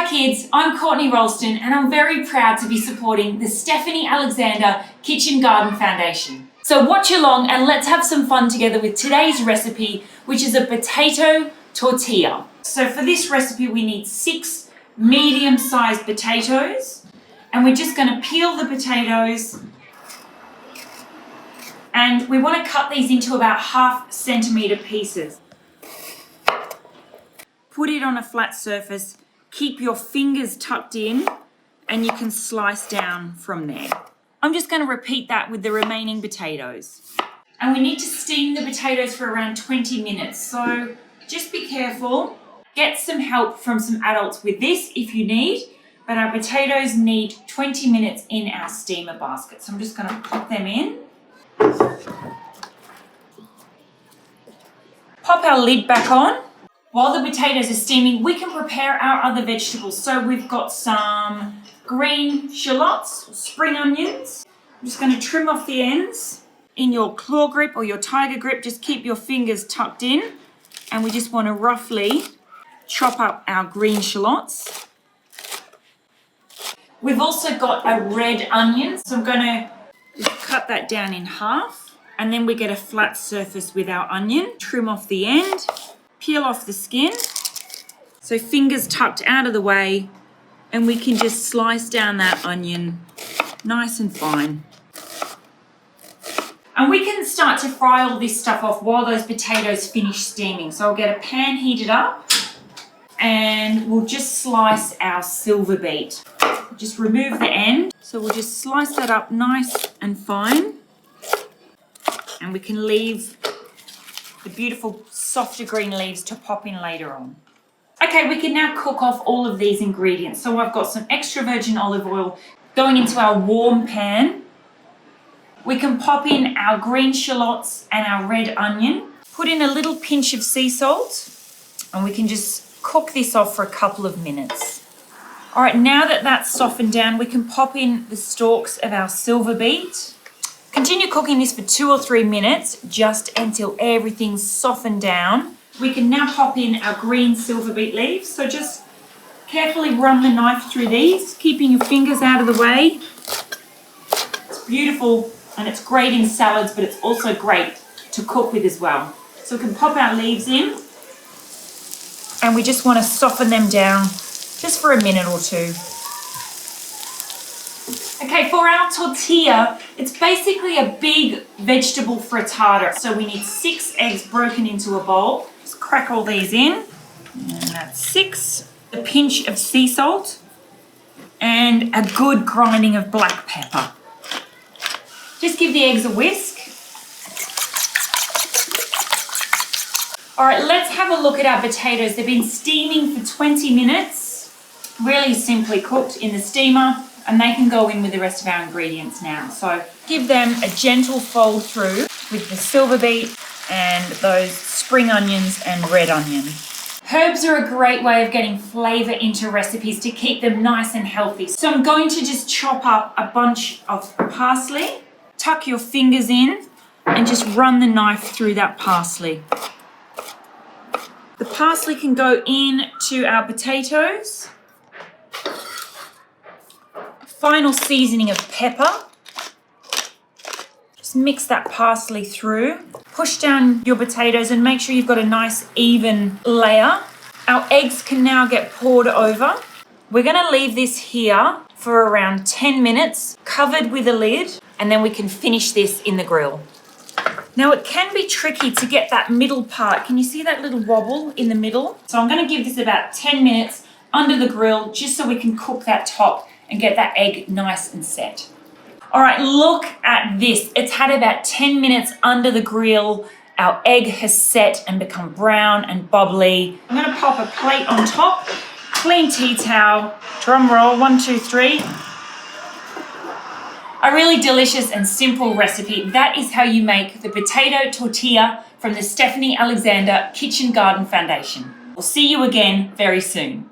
Hi kids, I'm Courtney Ralston and I'm very proud to be supporting the Stephanie Alexander Kitchen Garden Foundation. So watch along and let's have some fun together with today's recipe, which is a potato tortilla. So for this recipe we need 6 medium-sized potatoes, and we're just going to peel the potatoes, and we want to cut these into about 1/2 centimetre pieces. Put it on a flat surface, keep your fingers tucked in, and you can slice down from there. I'm just going to repeat that with the remaining potatoes. And we need to steam the potatoes for around 20 minutes, so just be careful. Get some help from some adults with this if you need, but our potatoes need 20 minutes in our steamer basket. So I'm just going to pop them in. Pop our lid back on. While the potatoes are steaming, we can prepare our other vegetables. So we've got some green shallots, spring onions. I'm just going to trim off the ends. In your claw grip or your tiger grip, just keep your fingers tucked in. And we just want to roughly chop up our green shallots. We've also got a red onion. So I'm going to just cut that down in half. And then we get a flat surface with our onion. Trim off the end. Peel off the skin, so fingers tucked out of the way, and we can just slice down that onion nice and fine. And we can start to fry all this stuff off while those potatoes finish steaming. So I'll get a pan heated up and we'll just slice our silver beet. Just remove the end. So we'll just slice that up nice and fine, and we can leave the beautiful softer green leaves to pop in later on. Okay, we can now cook off all of these ingredients. So I've got some extra virgin olive oil going into our warm pan. We can pop in our green shallots and our red onion. Put in a little pinch of sea salt, and we can just cook this off for a couple of minutes. All right, now that that's softened down, we can pop in the stalks of our silver beet. Continue cooking this for 2 or 3 minutes, just until everything's softened down. We can now pop in our green silver beet leaves. So just carefully run the knife through these, keeping your fingers out of the way. It's beautiful and it's great in salads, but it's also great to cook with as well. So we can pop our leaves in, and we just want to soften them down just for a minute or two. Okay, for our tortilla, it's basically a big vegetable frittata. So we need 6 eggs broken into a bowl. Just crack all these in. And that's 6. A pinch of sea salt. And a good grinding of black pepper. Just give the eggs a whisk. All right, let's have a look at our potatoes. They've been steaming for 20 minutes. Really simply cooked in the steamer. And they can go in with the rest of our ingredients now. So give them a gentle fold through with the silver beet and those spring onions and red onion. Herbs are a great way of getting flavour into recipes to keep them nice and healthy. So I'm going to just chop up a bunch of parsley. Tuck your fingers in and just run the knife through that parsley. The parsley can go into our potatoes. Final seasoning of pepper. Just mix that parsley through. Push down your potatoes and make sure you've got a nice even layer. Our eggs can now get poured over. We're going to leave this here for around 10 minutes, covered with a lid, and then we can finish this in the grill. Now it can be tricky to get that middle part. Can you see that little wobble in the middle? So I'm going to give this about 10 minutes under the grill just so we can cook that top and get that egg nice and set. All right, look at this. It's had about 10 minutes under the grill. Our egg has set and become brown and bubbly. I'm gonna pop a plate on top, clean tea towel, drum roll, 1, 2, 3. A really delicious and simple recipe. That is how you make the potato tortilla from the Stephanie Alexander Kitchen Garden Foundation. We'll see you again very soon.